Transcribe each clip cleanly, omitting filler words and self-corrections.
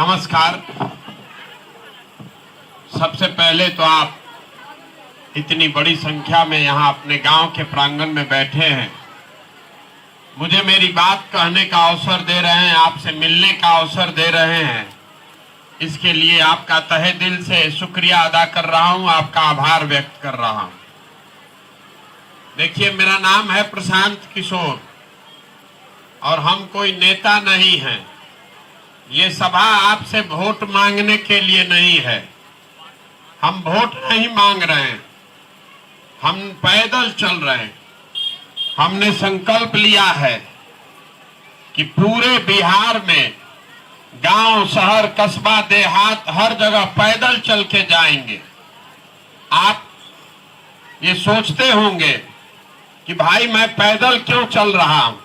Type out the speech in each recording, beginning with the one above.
नमस्कार। सबसे पहले तो आप इतनी बड़ी संख्या में यहाँ अपने गांव के प्रांगण में बैठे हैं, मुझे मेरी बात कहने का अवसर दे रहे हैं, आपसे मिलने का अवसर दे रहे हैं, इसके लिए आपका तहे दिल से शुक्रिया अदा कर रहा हूँ, आपका आभार व्यक्त कर रहा हूँ। देखिए, मेरा नाम है प्रशांत किशोर और हम कोई नेता नहीं हैं। ये सभा आपसे वोट मांगने के लिए नहीं है, हम वोट नहीं मांग रहे हैं, हम पैदल चल रहे हैं। हमने संकल्प लिया है कि पूरे बिहार में गांव, शहर, कस्बा, देहात हर जगह पैदल चल के जाएंगे। आप ये सोचते होंगे कि भाई मैं पैदल क्यों चल रहा हूं।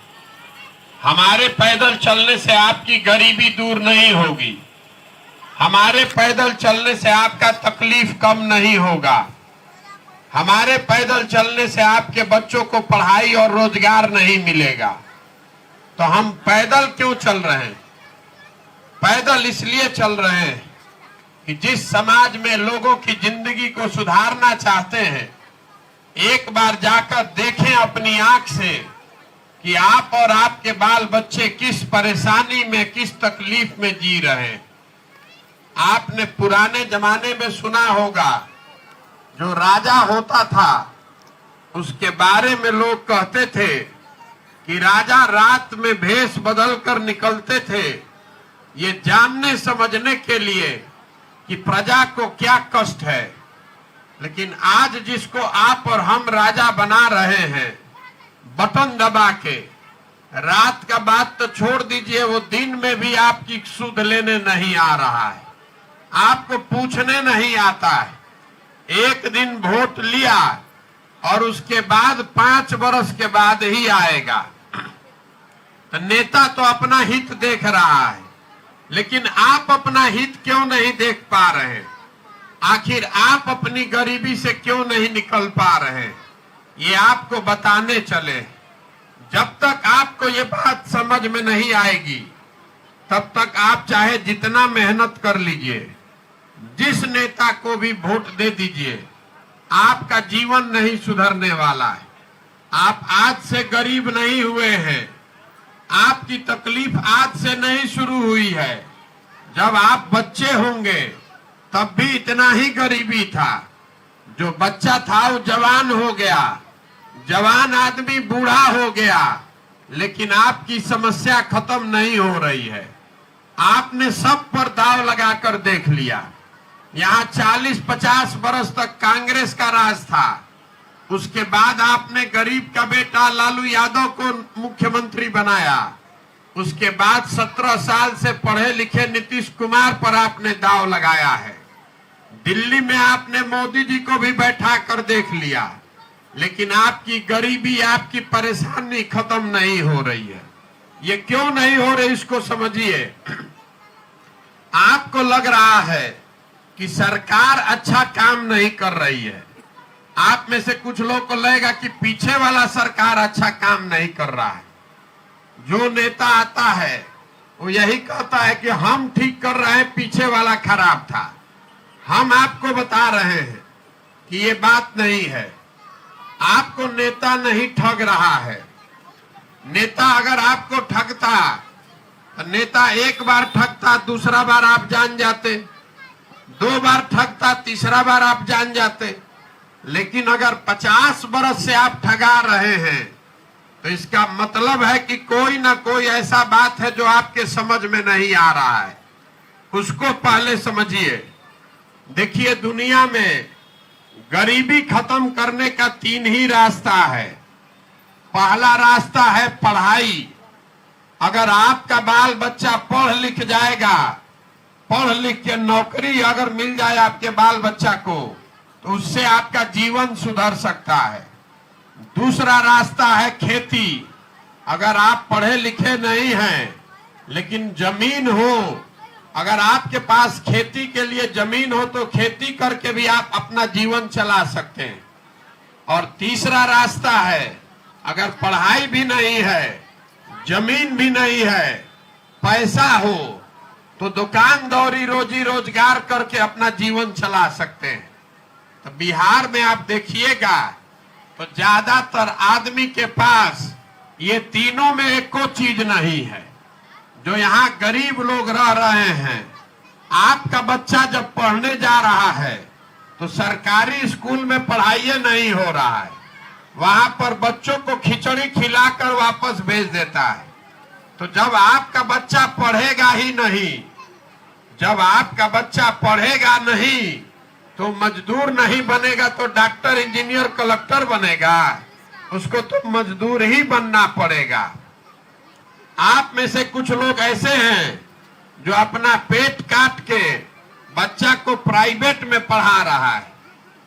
हमारे पैदल चलने से आपकी गरीबी दूर नहीं होगी, हमारे पैदल चलने से आपका तकलीफ कम नहीं होगा, हमारे पैदल चलने से आपके बच्चों को पढ़ाई और रोजगार नहीं मिलेगा। तो हम पैदल क्यों चल रहे हैं? पैदल इसलिए चल रहे हैं कि जिस समाज में लोगों की जिंदगी को सुधारना चाहते हैं, एक बार जाकर देखें अपनी आंख से कि आप और आपके बाल बच्चे किस परेशानी में, किस तकलीफ में जी रहे हैं। आपने पुराने जमाने में सुना होगा, जो राजा होता था उसके बारे में लोग कहते थे कि राजा रात में भेष बदलकर निकलते थे, ये जानने समझने के लिए कि प्रजा को क्या कष्ट है। लेकिन आज जिसको आप और हम राजा बना रहे हैं, बटन दबा के, रात का बात तो छोड़ दीजिए, वो दिन में भी आपकी सुध लेने नहीं आ रहा है, आपको पूछने नहीं आता है। एक दिन वोट लिया और उसके बाद 5 वर्ष के बाद ही आएगा। तो नेता तो अपना हित देख रहा है, लेकिन आप अपना हित क्यों नहीं देख पा रहे? आखिर आप अपनी गरीबी से क्यों नहीं निकल पा रहे? ये आपको बताने चले। जब तक आपको ये बात समझ में नहीं आएगी, तब तक आप चाहे जितना मेहनत कर लीजिए, जिस नेता को भी वोट दे दीजिए, आपका जीवन नहीं सुधरने वाला है। आप आज से गरीब नहीं हुए हैं, आपकी तकलीफ आज से नहीं शुरू हुई है। जब आप बच्चे होंगे तब भी इतना ही गरीबी था। जो बच्चा था वो जवान हो गया, जवान आदमी बूढ़ा हो गया, लेकिन आपकी समस्या खत्म नहीं हो रही है। आपने सब पर दांव लगाकर देख लिया। यहाँ 40-50 वर्ष तक कांग्रेस का राज था, उसके बाद आपने गरीब का बेटा लालू यादव को मुख्यमंत्री बनाया, उसके बाद 17 साल से पढ़े लिखे नीतीश कुमार पर आपने दांव लगाया है। दिल्ली में आपने मोदी जी को भी बैठा कर देख लिया, लेकिन आपकी गरीबी, आपकी परेशानी खत्म नहीं हो रही है। ये क्यों नहीं हो रही, इसको समझिए। आपको लग रहा है कि सरकार अच्छा काम नहीं कर रही है। आप में से कुछ लोग को लगेगा कि पीछे वाला सरकार अच्छा काम नहीं कर रहा है। जो नेता आता है वो यही कहता है कि हम ठीक कर रहे हैं, पीछे वाला खराब था। हम आपको बता रहे हैं कि ये बात नहीं है। आपको नेता नहीं ठग रहा है। नेता अगर आपको ठगता तो नेता एक बार ठगता, दूसरा बार आप जान जाते, 2 बार ठगता, तीसरा बार आप जान जाते। लेकिन अगर 50 बरस से आप ठगा रहे हैं तो इसका मतलब है कि कोई ना कोई ऐसा बात है जो आपके समझ में नहीं आ रहा है, उसको पहले समझिए। देखिए, दुनिया में गरीबी खत्म करने का 3 ही रास्ता है। पहला रास्ता है पढ़ाई। अगर आपका बाल बच्चा पढ़ लिख जाएगा, पढ़ लिख के नौकरी अगर मिल जाए आपके बाल बच्चा को, तो उससे आपका जीवन सुधर सकता है। दूसरा रास्ता है खेती। अगर आप पढ़े लिखे नहीं हैं लेकिन जमीन हो, अगर आपके पास खेती के लिए जमीन हो तो खेती करके भी आप अपना जीवन चला सकते हैं। और तीसरा रास्ता है, अगर पढ़ाई भी नहीं है, जमीन भी नहीं है, पैसा हो, तो दुकान दौरी रोजी रोजगार करके अपना जीवन चला सकते हैं। तो बिहार में आप देखिएगा तो ज्यादातर आदमी के पास ये तीनों में एको चीज नहीं है। जो यहाँ गरीब लोग रह रहे हैं, आपका बच्चा जब पढ़ने जा रहा है तो सरकारी स्कूल में पढ़ाई नहीं हो रहा है, वहां पर बच्चों को खिचड़ी खिलाकर वापस भेज देता है। तो जब आपका बच्चा पढ़ेगा ही नहीं, जब आपका बच्चा पढ़ेगा नहीं तो मजदूर नहीं बनेगा तो डॉक्टर, इंजीनियर, कलेक्टर बनेगा, उसको तो मजदूर ही बनना पड़ेगा। आप में से कुछ लोग ऐसे हैं जो अपना पेट काट के बच्चा को प्राइवेट में पढ़ा रहा है,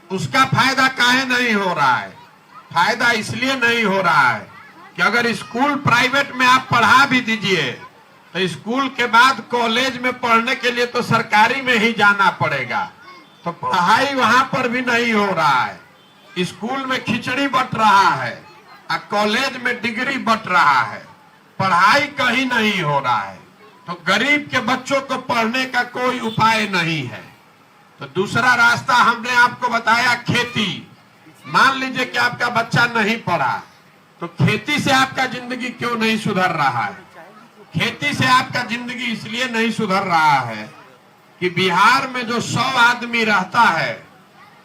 उसका फायदा काहे नहीं हो रहा है? फायदा इसलिए नहीं हो रहा है कि अगर स्कूल प्राइवेट में आप पढ़ा भी दीजिए तो स्कूल के बाद कॉलेज में पढ़ने के लिए तो सरकारी में ही जाना पड़ेगा, तो पढ़ाई वहां पर भी नहीं हो रहा है। स्कूल में खिचड़ी बंट रहा है और कॉलेज में डिग्री बंट रहा है, पढ़ाई कहीं नहीं हो रहा है। तो गरीब के बच्चों को पढ़ने का कोई उपाय नहीं है। तो दूसरा रास्ता हमने आपको बताया, खेती। मान लीजिए कि आपका बच्चा नहीं पढ़ा, तो खेती से आपका जिंदगी क्यों नहीं सुधर रहा है? खेती से आपका जिंदगी इसलिए नहीं सुधर रहा है कि बिहार में जो 100 आदमी रहता है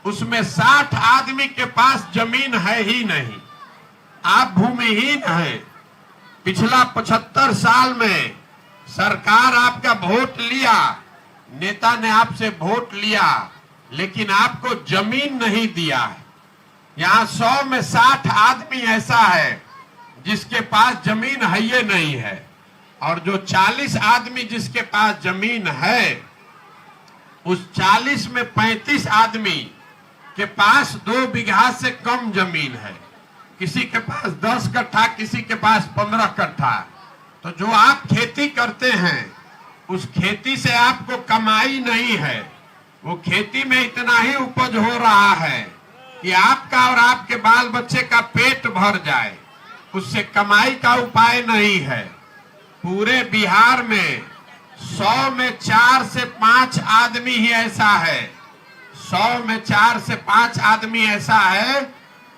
उसमें 60 आदमी के पास जमीन है ही नहीं। आप भूमिहीन हैं। पिछला 75 साल में सरकार आपका वोट लिया, नेता ने आपसे वोट लिया, लेकिन आपको जमीन नहीं दिया है। यहाँ 100 में 60 आदमी ऐसा है जिसके पास जमीन है ये नहीं है, और जो 40 आदमी जिसके पास जमीन है, उस 40 में 35 आदमी के पास 2 बीघा से कम जमीन है। किसी के पास 10 कट्ठा, किसी के पास 15 कट्ठा। तो जो आप खेती करते हैं उस खेती से आपको कमाई नहीं है। वो खेती में इतना ही उपज हो रहा है कि आपका और आपके बाल बच्चे का पेट भर जाए, उससे कमाई का उपाय नहीं है। पूरे बिहार में 100 में 4 से 5 आदमी ही ऐसा है, 100 में 4 से 5 आदमी ऐसा है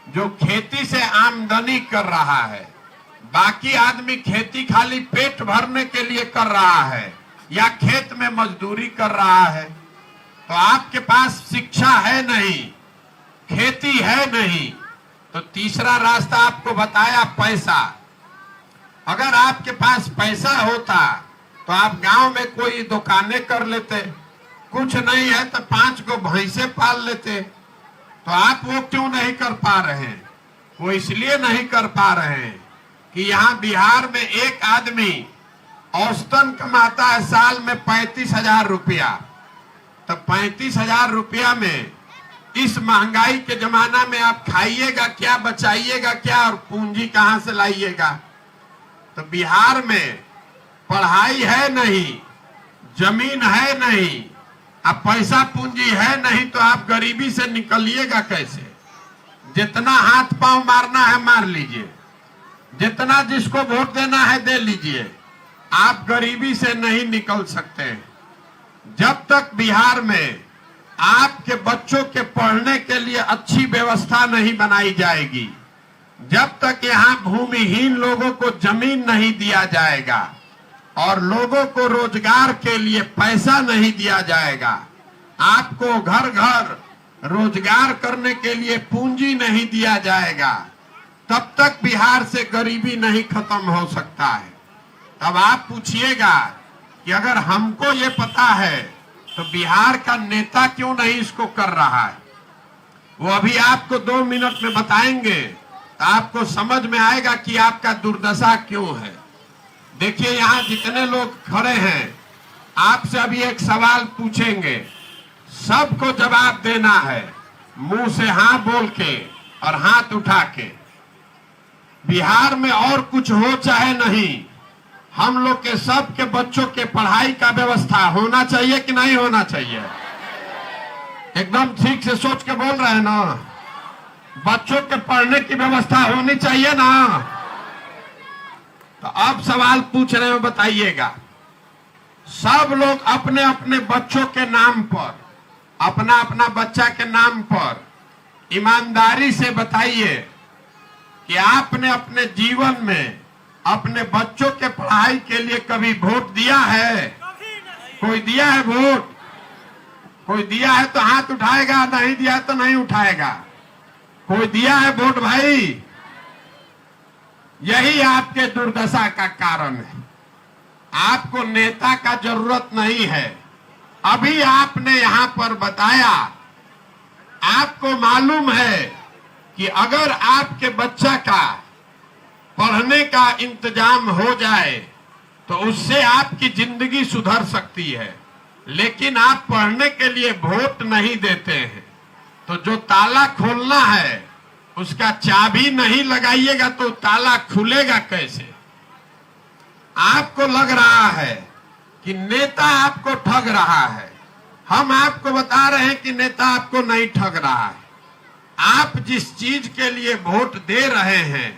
जो खेती से आमदनी कर रहा है। बाकी आदमी खेती खाली पेट भरने के लिए कर रहा है या खेत में मजदूरी कर रहा है। तो आपके पास शिक्षा है नहीं, खेती है नहीं, तो तीसरा रास्ता आपको बताया, पैसा। अगर आपके पास पैसा होता तो आप गांव में कोई दुकानें कर लेते, कुछ नहीं है तो 5 को भैंसे पाल लेते। तो आप वो क्यों नहीं कर पा रहे हैं? वो इसलिए नहीं कर पा रहे हैं कि यहाँ बिहार में एक आदमी औसतन कमाता है साल में 35,000 रुपया। तो 35,000 रुपया में इस महंगाई के जमाना में आप खाइएगा क्या, बचाइएगा क्या, और पूंजी कहां से लाइएगा? तो बिहार में पढ़ाई है नहीं, जमीन है नहीं, अब पैसा पूंजी है नहीं, तो आप गरीबी से निकलिएगा कैसे? जितना हाथ पांव मारना है मार लीजिए, जितना जिसको वोट देना है दे लीजिए, आप गरीबी से नहीं निकल सकते। जब तक बिहार में आपके बच्चों के पढ़ने के लिए अच्छी व्यवस्था नहीं बनाई जाएगी, जब तक यहाँ भूमिहीन लोगों को जमीन नहीं दिया जाएगा और लोगों को रोजगार के लिए पैसा नहीं दिया जाएगा, आपको घर घर रोजगार करने के लिए पूंजी नहीं दिया जाएगा, तब तक बिहार से गरीबी नहीं खत्म हो सकता है। तब आप पूछिएगा कि अगर हमको ये पता है तो बिहार का नेता क्यों नहीं इसको कर रहा है? वो अभी आपको 2 मिनट में बताएंगे तो आपको समझ में आएगा कि आपका दुर्दशा क्यों है। देखिए, यहाँ जितने लोग खड़े हैं आपसे अभी एक सवाल पूछेंगे, सबको जवाब देना है, मुंह से हाँ बोल के और हाथ उठा के। बिहार में और कुछ हो चाहे नहीं, हम लोग के सब के बच्चों के पढ़ाई का व्यवस्था होना चाहिए कि नहीं होना चाहिए? एकदम ठीक से सोच के बोल रहे हैं ना? बच्चों के पढ़ने की व्यवस्था होनी चाहिए ना? तो अब सवाल पूछ रहे हो, बताइएगा। सब लोग अपने अपने बच्चों के नाम पर, अपना अपना बच्चा के नाम पर ईमानदारी से बताइए कि आपने अपने जीवन में अपने बच्चों के पढ़ाई के लिए कभी वोट दिया है? कोई दिया है वोट? कोई दिया है तो हाथ उठाएगा, नहीं दिया है तो नहीं उठाएगा। कोई दिया है वोट भाई? यही आपके दुर्दशा का कारण है। आपको नेता का जरूरत नहीं है। अभी आपने यहां पर बताया, आपको मालूम है कि अगर आपके बच्चा का पढ़ने का इंतजाम हो जाए तो उससे आपकी जिंदगी सुधर सकती है, लेकिन आप पढ़ने के लिए वोट नहीं देते हैं। तो जो ताला खोलना है उसका चाबी नहीं लगाइएगा तो ताला खुलेगा कैसे? आपको लग रहा है कि नेता आपको ठग रहा है। हम आपको बता रहे हैं कि नेता आपको नहीं ठग रहा है। आप जिस चीज के लिए वोट दे रहे हैं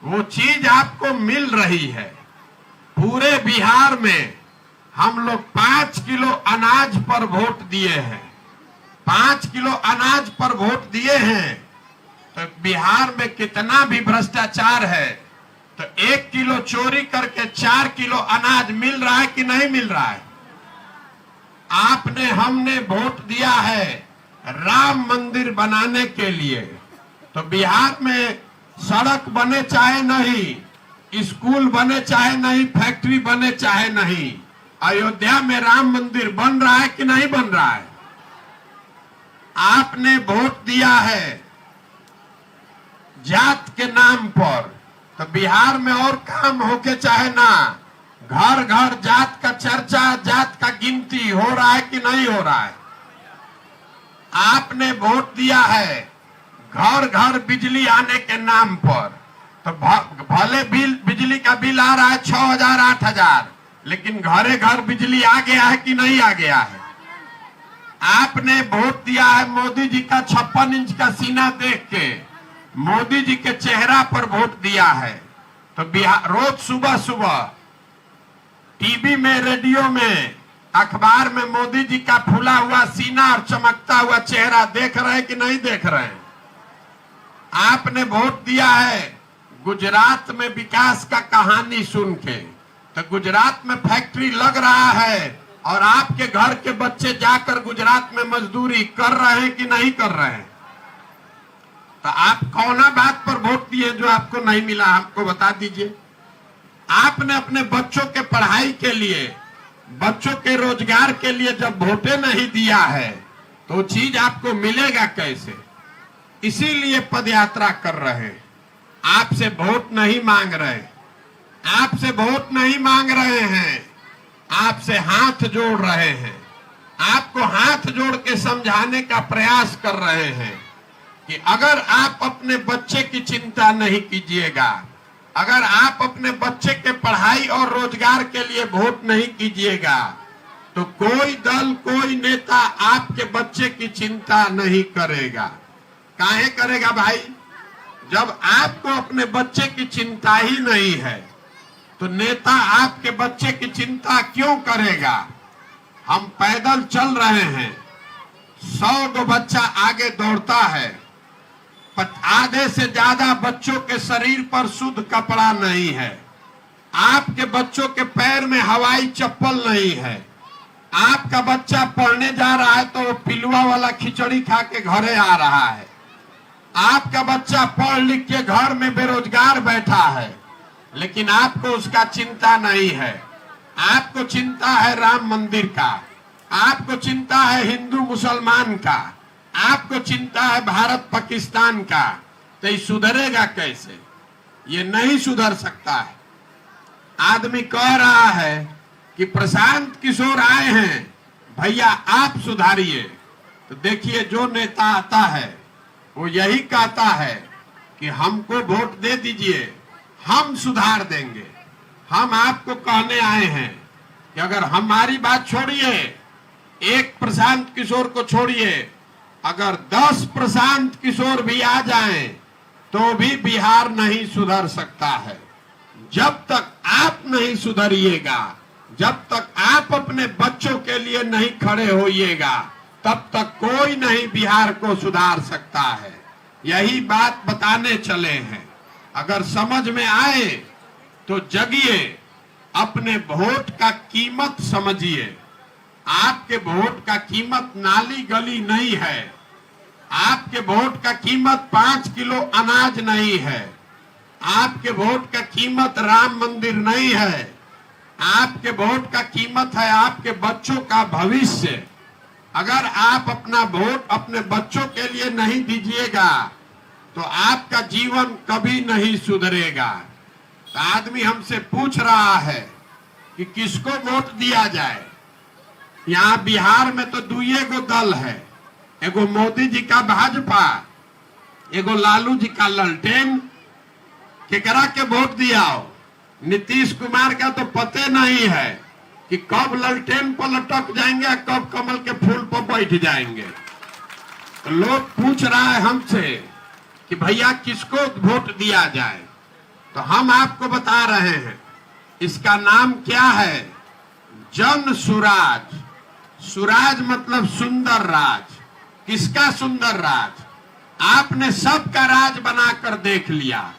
वो चीज आपको मिल रही है। पूरे बिहार में हम लोग 5 किलो अनाज पर वोट दिए हैं। 5 किलो अनाज पर वोट दिए हैं तो बिहार में कितना भी भ्रष्टाचार है, तो 1 किलो चोरी करके 4 किलो अनाज मिल रहा है कि नहीं मिल रहा है? आपने, हमने वोट दिया है राम मंदिर बनाने के लिए। तो बिहार में सड़क बने चाहे नहीं, स्कूल बने चाहे नहीं, फैक्ट्री बने चाहे नहीं, अयोध्या में राम मंदिर बन रहा है कि नहीं बन रहा है? आपने वोट दिया है जात के नाम पर। तो बिहार में और काम होके चाहे ना, घर घर जात का चर्चा, जात का गिनती हो रहा है कि नहीं हो रहा है? आपने वोट दिया है घर घर बिजली आने के नाम पर। तो भले बिजली का बिल आ रहा है 6,000 8,000, लेकिन घरे घर बिजली आ गया है कि नहीं आ गया है? आपने वोट दिया है मोदी जी का 56 इंच का सीना देख के, मोदी जी के चेहरा पर वोट दिया है। तो बिहार रोज सुबह सुबह टीवी में, रेडियो में, अखबार में मोदी जी का फूला हुआ सीना और चमकता हुआ चेहरा देख रहे हैं कि नहीं देख रहे हैं? आपने वोट दिया है गुजरात में विकास का कहानी सुन के। तो गुजरात में फैक्ट्री लग रहा है और आपके घर के बच्चे जाकर गुजरात में मजदूरी कर रहे हैं कि नहीं कर रहे हैं? तो आप कौन बात पर वोट दिए जो आपको नहीं मिला? आपको बता दीजिए। आपने अपने बच्चों के पढ़ाई के लिए, बच्चों के रोजगार के लिए जब वोटे नहीं दिया है तो वो चीज आपको मिलेगा कैसे? इसीलिए पदयात्रा कर रहे हैं। आपसे वोट नहीं मांग रहे, आपसे वोट नहीं मांग रहे हैं, आपसे हाथ जोड़ रहे हैं। आपको हाथ जोड़ के समझाने का प्रयास कर रहे हैं कि अगर आप अपने बच्चे की चिंता नहीं कीजिएगा, अगर आप अपने बच्चे के पढ़ाई और रोजगार के लिए वोट नहीं कीजिएगा तो कोई दल, कोई नेता आपके बच्चे की चिंता नहीं करेगा। काहे करेगा भाई? जब आपको अपने बच्चे की चिंता ही नहीं है तो नेता आपके बच्चे की चिंता क्यों करेगा? हम पैदल चल रहे हैं, 100 गो बच्चा आगे दौड़ता है, आधे से ज्यादा बच्चों के शरीर पर शुद्ध कपड़ा नहीं है, आपके बच्चों के पैर में हवाई चप्पल नहीं है, आपका बच्चा पढ़ने जा रहा है तो वो पिलुआ वाला खिचड़ी खा के घरे आ रहा है, आपका बच्चा पढ़ लिख के घर में बेरोजगार बैठा है, लेकिन आपको उसका चिंता नहीं है। आपको चिंता है राम मंदिर का, आपको चिंता है हिंदू मुसलमान का, आपको चिंता है भारत पाकिस्तान का। तो ये सुधरेगा कैसे? ये नहीं सुधर सकता है। आदमी कह रहा है कि प्रशांत किशोर आए हैं, भैया आप सुधारिए। तो देखिए, जो नेता आता है वो यही कहता है कि हमको वोट दे दीजिए, हम सुधार देंगे। हम आपको कहने आए हैं कि अगर हमारी बात छोड़िए, एक प्रशांत किशोर को छोड़िए, अगर 10 प्रशांत किशोर भी आ जाएं तो भी बिहार नहीं सुधर सकता है। जब तक आप नहीं सुधरिएगा, जब तक आप अपने बच्चों के लिए नहीं खड़े होइएगा तब तक कोई नहीं बिहार को सुधार सकता है। यही बात बताने चले हैं। अगर समझ में आए तो जगिए, अपने वोट का कीमत समझिए। आपके वोट का कीमत नाली गली नहीं है, आपके वोट का कीमत 5 किलो अनाज नहीं है, आपके वोट का कीमत राम मंदिर नहीं है, आपके वोट का कीमत है आपके बच्चों का भविष्य। अगर आप अपना वोट अपने बच्चों के लिए नहीं दीजिएगा तो आपका जीवन कभी नहीं सुधरेगा। तो आदमी हमसे पूछ रहा है कि किसको वोट दिया जाए। यहाँ बिहार में तो दुइये गो दल है, एगो मोदी जी का भाजपा, एगो लालू जी का ललटेन। केकरा के वोट दिया हो? नीतीश कुमार का तो पते नहीं है कि कब ललटेन पर लटक जाएंगे, कब कमल के फूल पर बैठ जाएंगे। तो लोग पूछ रहा है हमसे कि भैया किसको वोट दिया जाए। तो हम आपको बता रहे हैं, इसका नाम क्या है? जन सुराज। सुराज मतलब सुंदर राज। किसका सुंदर राज? आपने सबका राज बनाकर देख लिया।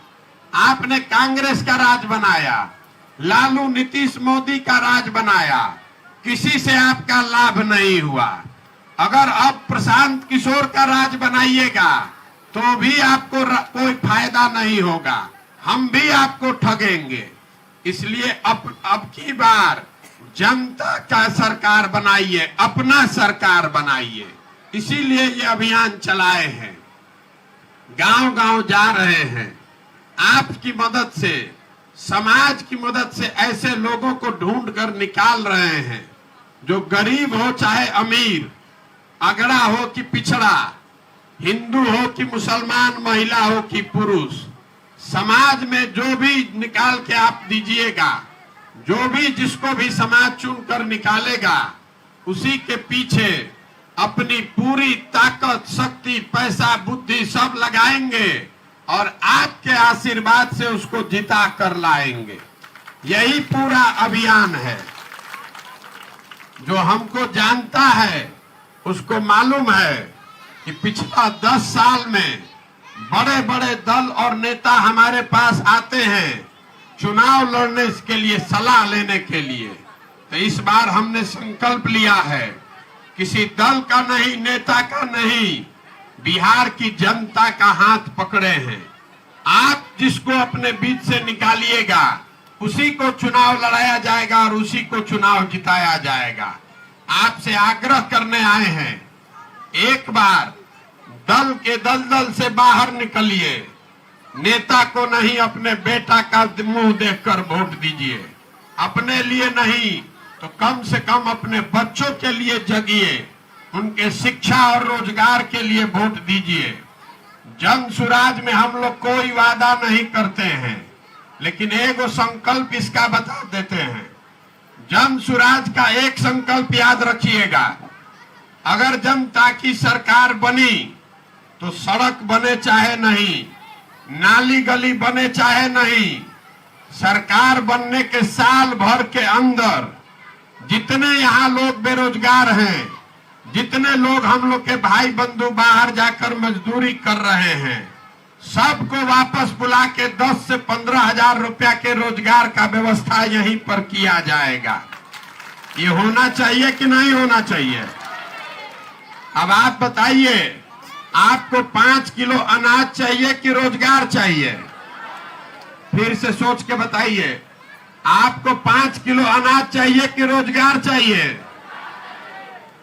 आपने कांग्रेस का राज बनाया, लालू नीतीश मोदी का राज बनाया, किसी से आपका लाभ नहीं हुआ। अगर अब प्रशांत किशोर का राज बनाइएगा तो भी आपको कोई फायदा नहीं होगा, हम भी आपको ठगेंगे। इसलिए अब की बार जनता का सरकार बनाइए, अपना सरकार बनाइए। इसीलिए ये अभियान चलाए हैं, गांव गांव जा रहे हैं। आपकी मदद से, समाज की मदद से ऐसे लोगों को ढूंढ कर निकाल रहे हैं जो गरीब हो चाहे अमीर, अगड़ा हो कि पिछड़ा, हिंदू हो कि मुसलमान, महिला हो कि पुरुष, समाज में जो भी निकाल के आप दीजिएगा, जो भी जिसको भी समाज चुनकर निकालेगा, उसी के पीछे अपनी पूरी ताकत, शक्ति, पैसा, बुद्धि सब लगाएंगे और आपके आशीर्वाद से उसको जिता कर लाएंगे। यही पूरा अभियान है। जो हमको जानता है उसको मालूम है कि पिछला 10 साल में बड़े बड़े दल और नेता हमारे पास आते हैं चुनाव लड़ने के लिए, सलाह लेने के लिए। तो इस बार हमने संकल्प लिया है, किसी दल का नहीं, नेता का नहीं, बिहार की जनता का हाथ पकड़े हैं। आप जिसको अपने बीच से निकालिएगा उसी को चुनाव लड़ाया जाएगा और उसी को चुनाव जिताया जाएगा। आपसे आग्रह करने आए हैं, एक बार दल के दलदल से बाहर निकलिए। नेता को नहीं, अपने बेटा का मुंह देखकर वोट दीजिए। अपने लिए नहीं तो कम से कम अपने बच्चों के लिए जगिए, उनके शिक्षा और रोजगार के लिए वोट दीजिए। जन सुराज में हम लोग कोई वादा नहीं करते हैं, लेकिन एगो संकल्प इसका बता देते हैं। जन सुराज का एक संकल्प याद रखिएगा, अगर जनता की सरकार बनी तो सड़क बने चाहे नहीं, नाली गली बने चाहे नहीं, सरकार बनने के साल भर के अंदर जितने यहाँ लोग बेरोजगार हैं, जितने लोग हम लोग के भाई बंधु बाहर जाकर मजदूरी कर रहे हैं, सबको वापस बुला के 10 से 15 हजार रुपया के रोजगार का व्यवस्था यहीं पर किया जाएगा। ये होना चाहिए कि नहीं होना चाहिए? अब आप बताइए, आपको 5 किलो अनाज चाहिए कि रोजगार चाहिए? फिर से सोच के बताइए, आपको 5 किलो अनाज चाहिए कि रोजगार चाहिए?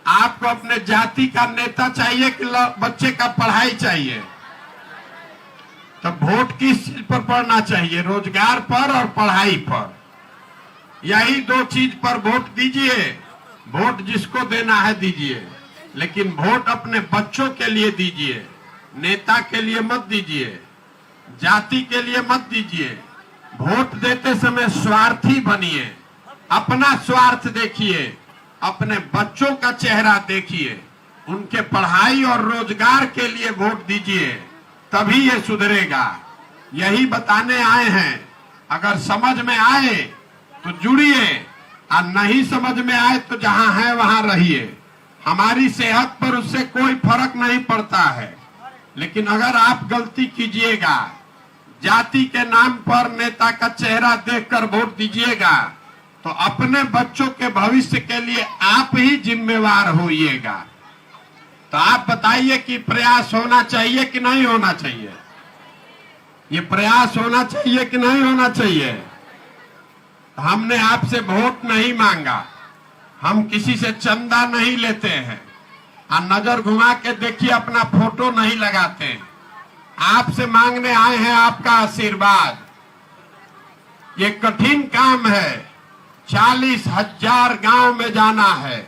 आपको अपने जाति का नेता चाहिए कि बच्चे का पढ़ाई चाहिए? तब वोट किस चीज पर पड़ना चाहिए? रोजगार पर और पढ़ाई पर। यही 2 चीज पर वोट दीजिए। वोट जिसको देना है दीजिए, लेकिन वोट अपने बच्चों के लिए दीजिए। नेता के लिए मत दीजिए, जाति के लिए मत दीजिए। वोट देते समय स्वार्थी बनिए, अपना स्वार्थ देखिए, अपने बच्चों का चेहरा देखिए, उनके पढ़ाई और रोजगार के लिए वोट दीजिए, तभी ये सुधरेगा। यही बताने आए हैं। अगर समझ में आए तो जुड़िए, और नहीं समझ में आए तो जहां है वहां रहिए। हमारी सेहत पर उससे कोई फर्क नहीं पड़ता है। लेकिन अगर आप गलती कीजिएगा, जाति के नाम पर नेता का चेहरा देखकर वोट दीजिएगा, तो अपने बच्चों के भविष्य के लिए आप ही जिम्मेवार होइएगा। तो आप बताइए कि प्रयास होना चाहिए कि नहीं होना चाहिए? ये प्रयास होना चाहिए कि नहीं होना चाहिए? हमने आपसे वोट नहीं मांगा, हम किसी से चंदा नहीं लेते हैं, और नजर घुमा के देखिए अपना फोटो नहीं लगाते। आपसे मांगने आए हैं आपका आशीर्वाद। ये कठिन काम है, 40,000 गांव में जाना है,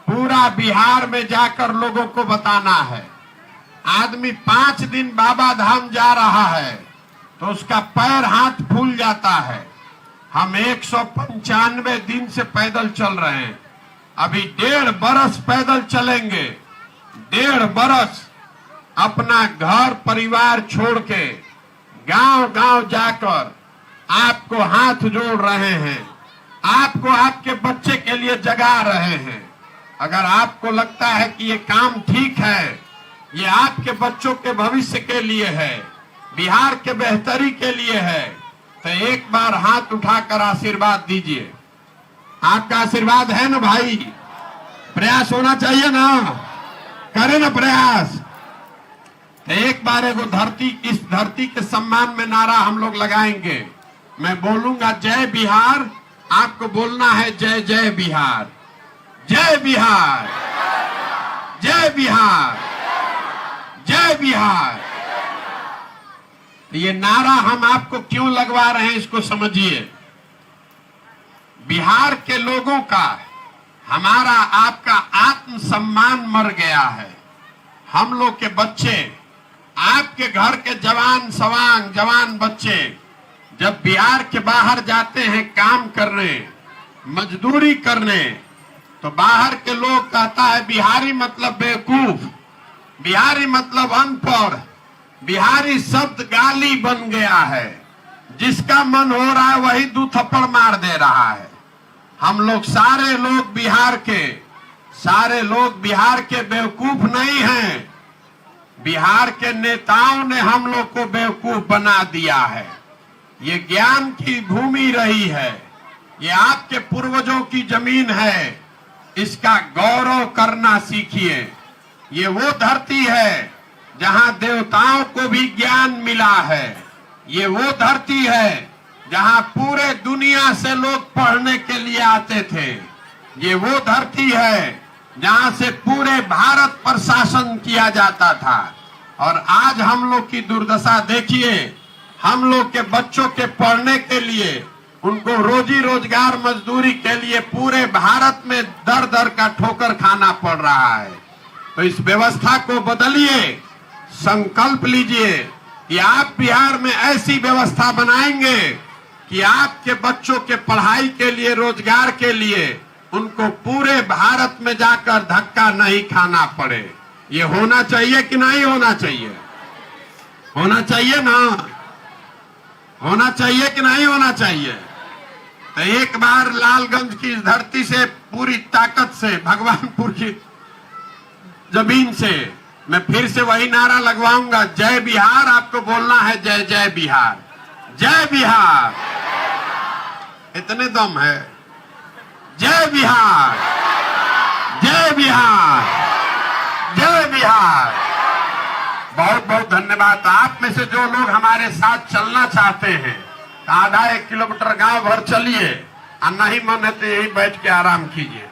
पूरा बिहार में जाकर लोगों को बताना है। आदमी 5 दिन बाबा धाम जा रहा है तो उसका पैर हाथ फूल जाता है। हम 195 दिन से पैदल चल रहे हैं, अभी 1.5 बरस पैदल चलेंगे। 1.5 बरस अपना घर परिवार छोड़ के गांव गांव जाकर आपको हाथ जोड़ रहे हैं, आपको आपके बच्चे के लिए जगा रहे हैं। अगर आपको लगता है कि ये काम ठीक है, ये आपके बच्चों के भविष्य के लिए है, बिहार के बेहतरी के लिए है, तो एक बार हाथ उठाकर आशीर्वाद दीजिए। आपका आशीर्वाद है ना भाई? प्रयास होना चाहिए ना, करें ना प्रयास। एक बार एगो इस धरती के सम्मान में नारा हम लोग लगाएंगे। मैं बोलूंगा जय बिहार, आपको बोलना है जय जय बिहार, जय बिहार, जय बिहार, जय बिहार। ये नारा हम आपको क्यों लगवा रहे हैं इसको समझिए। बिहार के लोगों का, हमारा आपका आत्मसम्मान मर गया है। हम लोग के बच्चे, आपके घर के जवान बच्चे जब बिहार के बाहर जाते हैं काम करने, मजदूरी करने, तो बाहर के लोग कहता है बिहारी मतलब बेवकूफ, बिहारी मतलब अनपढ़। बिहारी शब्द गाली बन गया है, जिसका मन हो रहा है वही 2 थप्पड़ मार दे रहा है। हम लोग सारे लोग बिहार के बेवकूफ नहीं हैं। बिहार के नेताओं ने हम लोग को बेवकूफ बना दिया है। ये ज्ञान की भूमि रही है, ये आपके पूर्वजों की जमीन है, इसका गौरव करना सीखिए। ये वो धरती है जहां देवताओं को भी ज्ञान मिला है। ये वो धरती है जहां पूरे दुनिया से लोग पढ़ने के लिए आते थे। ये वो धरती है जहां से पूरे भारत पर शासन किया जाता था। और आज हम लोग की दुर्दशा देखिए, हम लोग के बच्चों के पढ़ने के लिए, उनको रोजी रोजगार मजदूरी के लिए पूरे भारत में दर दर का ठोकर खाना पड़ रहा है। तो इस व्यवस्था को बदलिए, संकल्प लीजिए कि आप बिहार में ऐसी व्यवस्था बनाएंगे कि आपके बच्चों के पढ़ाई के लिए, रोजगार के लिए उनको पूरे भारत में जाकर धक्का नहीं खाना पड़े। ये होना चाहिए कि नहीं होना चाहिए? होना चाहिए ना, होना चाहिए कि नहीं होना चाहिए? तो एक बार लालगंज की धरती से पूरी ताकत से, भगवानपुर की जमीन से मैं फिर से वही नारा लगवाऊंगा, जय बिहार। आपको बोलना है जय जय बिहार, जय बिहार। इतने दम है, जय बिहार, जय बिहार, जय बिहार। बहुत बहुत धन्यवाद। आप में से जो लोग हमारे साथ चलना चाहते हैं, आधा 1 किलोमीटर गांव भर चलिए, और नहीं मन है तो यही बैठ के आराम कीजिए।